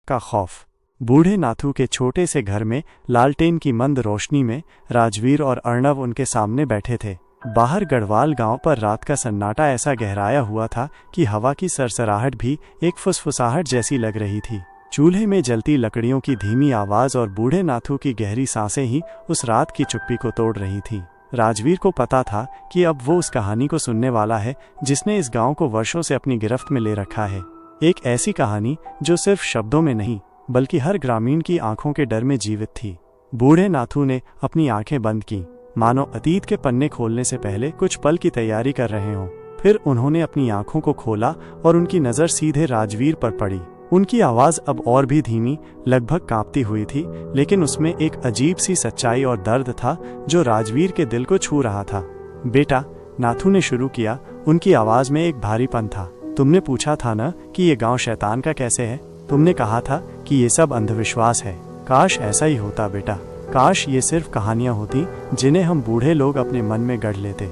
का खौफ। बूढ़े नाथू के छोटे से घर में लालटेन की मंद रोशनी में राजवीर और अर्णव उनके सामने बैठे थे। बाहर गढ़वाल गांव पर रात का सन्नाटा ऐसा गहराया हुआ था कि हवा की सरसराहट भी एक फुसफुसाहट जैसी लग रही थी। चूल्हे में जलती लकड़ियों की धीमी आवाज और बूढ़े नाथू की गहरी सांसें ही उस रात की चुप्पी को तोड़ रही थी। राजवीर को पता था कि अब वो उस कहानी को सुनने वाला है जिसने इस गांव को वर्षों से अपनी गिरफ्त में ले रखा है। एक ऐसी कहानी जो सिर्फ शब्दों में नहीं बल्कि हर ग्रामीण की आंखों के डर में जीवित थी। बूढ़े नाथू ने अपनी आंखें बंद की, मानो अतीत के पन्ने खोलने से पहले कुछ पल की तैयारी कर रहे हों। फिर उन्होंने अपनी आंखों को खोला और उनकी नजर सीधे राजवीर पर पड़ी। उनकी आवाज अब और भी धीमी, लगभग कांपती हुई थी, लेकिन उसमें एक अजीब सी सच्चाई और दर्द था जो राजवीर के दिल को छू रहा था। बेटा, नाथू ने शुरू किया, उनकी आवाज में एक भारीपन था। तुमने पूछा था ना कि ये गांव शैतान का कैसे है? तुमने कहा था कि ये सब अंधविश्वास है। काश ऐसा ही होता बेटा, काश ये सिर्फ कहानियां होती जिन्हें हम बूढ़े लोग अपने मन में गढ़ लेते।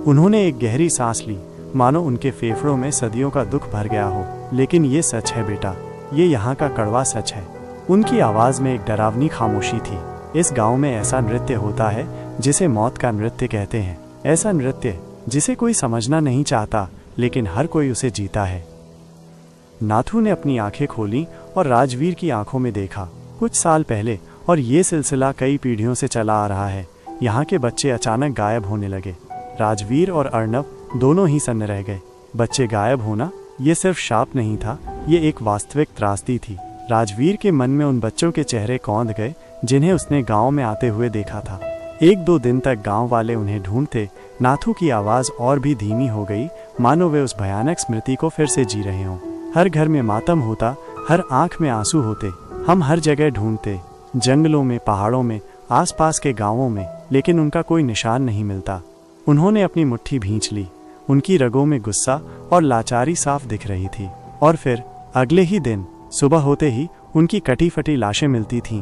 उन्होंने एक गहरी सांस ली, मानो उनके फेफड़ों में सदियों का दुख भर गया हो। लेकिन ये सच है बेटा, ये यहाँ का कड़वा सच है। उनकी आवाज में एक डरावनी खामोशी थी। इस गांव में ऐसा नृत्य होता है जिसे मौत का नृत्य कहते हैं। ऐसा नृत्य जिसे कोई समझना नहीं चाहता, लेकिन हर कोई उसे जीता है। नाथू ने अपनी आंखें खोली और राजवीर की आंखों में देखा। कुछ साल पहले, और ये सिलसिला कई पीढ़ियों से चला आ रहा है, यहाँ के बच्चे अचानक गायब होने लगे। राजवीर और अर्णव दोनों ही सन्न रह गए। बच्चे गायब होना ये सिर्फ शाप नहीं था, ये एक वास्तविक त्रासदी थी। राजवीर के मन में उन बच्चों के चेहरे कौंध गए जिन्हें उसने गांव में आते हुए देखा था। 1-2 दिन तक गांव वाले उन्हें ढूंढते। नाथू की आवाज और भी धीमी हो गई, मानो वे उस भयानक स्मृति को फिर से जी रहे हों। हर घर में मातम होता, हर आंख में आंसू होते। हम हर जगह ढूंढते, जंगलों में, पहाड़ों में, आसपास के गांवों में, लेकिन उनका कोई निशान नहीं मिलता। उन्होंने अपनी मुट्ठी भींच ली। उनकी रगों में गुस्सा और लाचारी साफ दिख रही थी। और फिर अगले ही दिन सुबह होते ही उनकी कटी फटी लाशें मिलती थीं।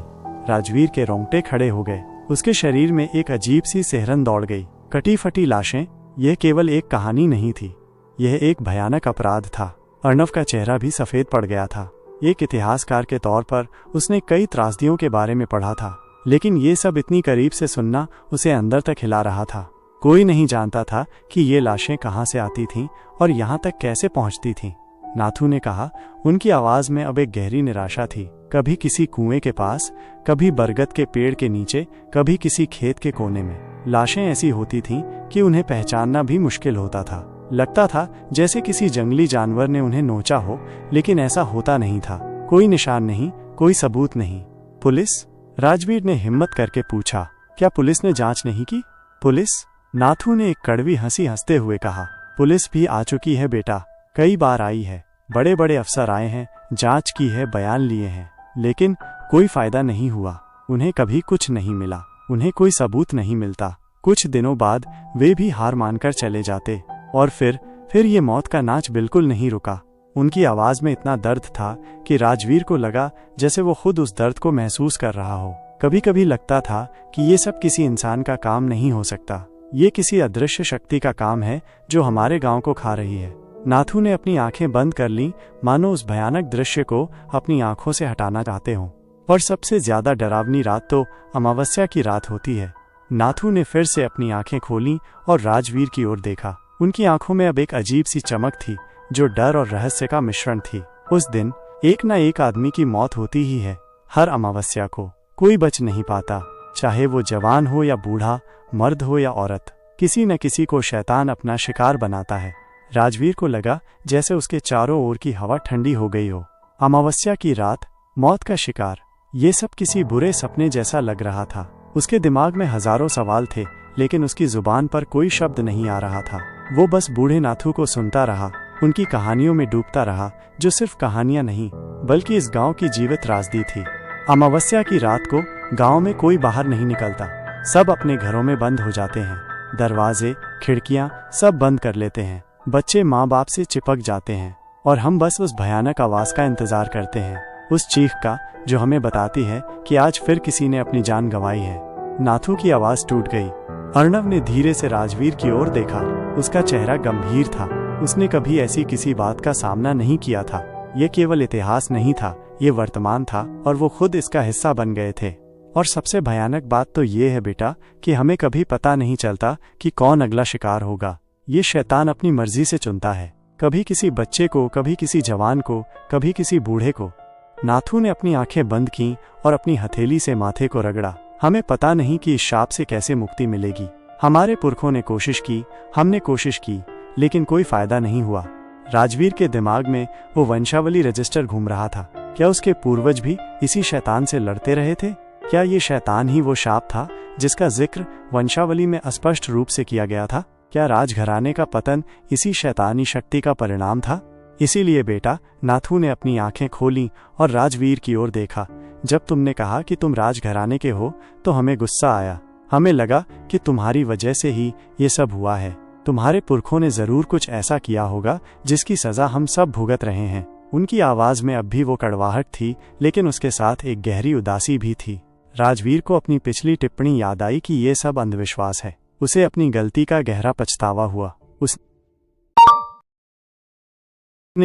राजवीर के रोंगटे खड़े हो गए। उसके शरीर में एक अजीब सी सिहरन दौड़ गई। कटी फटी लाशें, यह केवल एक कहानी नहीं थी, यह एक भयानक अपराध था। अर्णव का चेहरा भी सफेद पड़ गया था। एक इतिहासकार के तौर पर उसने कई त्रासदियों के बारे में पढ़ा था, लेकिन ये सब इतनी करीब से सुनना उसे अंदर तक हिला रहा था। कोई नहीं जानता था कि ये लाशें कहाँ से आती थीं और यहाँ तक कैसे पहुँचती थीं। नाथू ने कहा, उनकी आवाज में अब एक गहरी निराशा थी। कभी किसी कुएं के पास, कभी बरगद के पेड़ के नीचे, कभी किसी खेत के कोने में। लाशें ऐसी होती थीं कि उन्हें पहचानना भी मुश्किल होता था। लगता था जैसे किसी जंगली जानवर ने उन्हें नोचा हो, लेकिन ऐसा होता नहीं था। कोई निशान नहीं, कोई सबूत नहीं। पुलिस? राजवीर ने हिम्मत करके पूछा। क्या पुलिस ने जांच नहीं की? पुलिस? नाथू ने एक कड़वी हंसी हंसते हुए कहा, पुलिस भी आ चुकी है बेटा, कई बार आई है। बड़े बड़े अफसर आए हैं, जांच की है, बयान लिए हैं, लेकिन कोई फायदा नहीं हुआ। उन्हें कभी कुछ नहीं मिला, उन्हें कोई सबूत नहीं मिलता। कुछ दिनों बाद वे भी हार मानकर चले जाते। और फिर ये मौत का नाच बिल्कुल नहीं रुका। उनकी आवाज में इतना दर्द था कि राजवीर को लगा जैसे वो खुद उस दर्द को महसूस कर रहा हो। कभी कभी लगता था कि ये सब किसी इंसान का काम नहीं हो सकता, ये किसी अदृश्य शक्ति का काम है जो हमारे गांव को खा रही है। नाथू ने अपनी आंखें बंद कर लीं, मानो उस भयानक दृश्य को अपनी आंखों से हटाना चाहते हों। और सबसे ज्यादा डरावनी रात तो अमावस्या की रात होती है। नाथू ने फिर से अपनी आंखें खोलीं और राजवीर की ओर देखा। उनकी आंखों में अब एक अजीब सी चमक थी जो डर और रहस्य का मिश्रण थी। उस दिन एक न एक आदमी की मौत होती ही है। हर अमावस्या को कोई बच नहीं पाता, चाहे वो जवान हो या बूढ़ा, मर्द हो या औरत। किसी न किसी को शैतान अपना शिकार बनाता है। राजवीर को लगा जैसे उसके चारों ओर की हवा ठंडी हो गई हो। अमावस्या की रात, मौत का शिकार, ये सब किसी बुरे सपने जैसा लग रहा था। उसके दिमाग में हजारों सवाल थे, लेकिन उसकी जुबान पर कोई शब्द नहीं आ रहा था। वो बस बूढ़े नाथू को सुनता रहा, उनकी कहानियों में डूबता रहा, जो सिर्फ कहानियां नहीं बल्कि इस गांव की जीवित त्रासदी थी। अमावस्या की रात को गांव में कोई बाहर नहीं निकलता। सब अपने घरों में बंद हो जाते हैं। दरवाजे, खिड़कियां सब बंद कर लेते हैं। बच्चे माँ बाप से चिपक जाते हैं और हम बस उस भयानक आवाज का इंतजार करते हैं, उस चीख का जो हमें बताती है कि आज फिर किसी ने अपनी जान गंवाई है। नाथू की आवाज टूट गई। अर्णव ने धीरे से राजवीर की ओर देखा। उसका चेहरा गंभीर था। उसने कभी ऐसी किसी बात का सामना नहीं किया था। यह केवल इतिहास नहीं था, ये वर्तमान था और वो खुद इसका हिस्सा बन गए थे। और सबसे भयानक बात तो ये है बेटा कि हमें कभी पता नहीं चलता कि कौन अगला शिकार होगा। ये शैतान अपनी मर्जी से चुनता है, कभी किसी बच्चे को, कभी किसी जवान को, कभी किसी बूढ़े को। नाथू ने अपनी आंखें बंद की और अपनी हथेली से माथे को रगड़ा। हमें पता नहीं कि इस शाप से कैसे मुक्ति मिलेगी। हमारे पुरखों ने कोशिश की, हमने कोशिश की, लेकिन कोई फायदा नहीं हुआ। राजवीर के दिमाग में वो वंशावली रजिस्टर घूम रहा था। क्या उसके पूर्वज भी इसी शैतान से लड़ते रहे थे? क्या ये शैतान ही वो शाप था जिसका जिक्र वंशावली में स्पष्ट रूप से किया गया था? क्या राजघराने का पतन इसी शैतानी शक्ति का परिणाम था? इसीलिए बेटा, नाथू ने अपनी आंखें खोली और राजवीर की ओर देखा। जब तुमने कहा कि तुम राजघराने के हो तो हमें गुस्सा आया। हमें लगा कि तुम्हारी वजह से ही ये सब हुआ है। तुम्हारे पुरखों ने जरूर कुछ ऐसा किया होगा जिसकी सजा हम सब भुगत रहे हैं। उनकी आवाज में अब भी वो कड़वाहट थी, लेकिन उसके साथ एक गहरी उदासी भी थी। राजवीर को अपनी पिछली टिप्पणी याद आई कि ये सब अंधविश्वास है। उसे अपनी गलती का गहरा पछतावा हुआ। उसने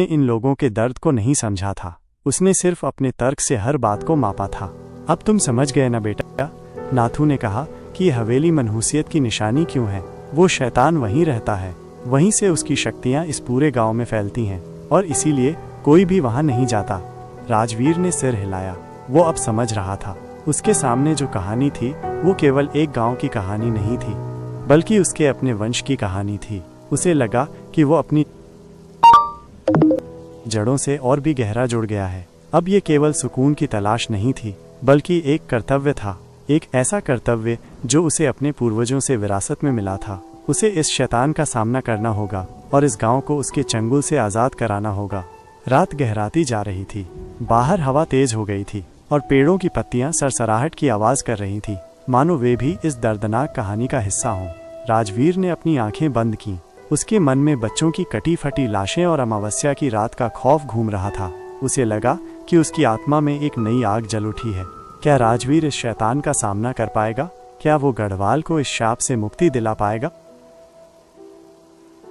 इन लोगों के दर्द को नहीं समझा था। उसने सिर्फ अपने तर्क से हर बात को मापा था। अब तुम समझ गए ना बेटा? नाथू ने कहा कि ये हवेली मनहूसियत की निशानी क्यों है। वो शैतान वहीं रहता है, वहीं से उसकी शक्तियां इस पूरे गांव में फैलती हैं और इसीलिए कोई भी वहां नहीं जाता। राजवीर ने सिर हिलाया। वो अब समझ रहा था। उसके सामने जो कहानी थी वो केवल एक गांव की कहानी नहीं थी, बल्कि उसके अपने वंश की कहानी थी। उसे लगा कि वो अपनी जड़ों से और भी गहरा जुड़ गया है। अब ये केवल सुकून की तलाश नहीं थी, बल्कि एक कर्तव्य था। एक ऐसा कर्तव्य जो उसे अपने पूर्वजों से विरासत में मिला था। उसे इस शैतान का सामना करना होगा और इस गांव को उसके चंगुल से आज़ाद कराना होगा। रात गहराती जा रही थी। बाहर हवा तेज हो गई थी और पेड़ों की पत्तियां सरसराहट की आवाज कर रही थी, मानो वे भी इस दर्दनाक कहानी का हिस्सा हों। राजवीर ने अपनी आंखें बंद की। उसके मन में बच्चों की कटी फटी लाशें और अमावस्या की रात का खौफ घूम रहा था। उसे लगा कि उसकी आत्मा में एक नई आग जल उठी है। क्या राजवीर इस शैतान का सामना कर पाएगा? क्या वो गढ़वाल को इस शाप से मुक्ति दिला पाएगा?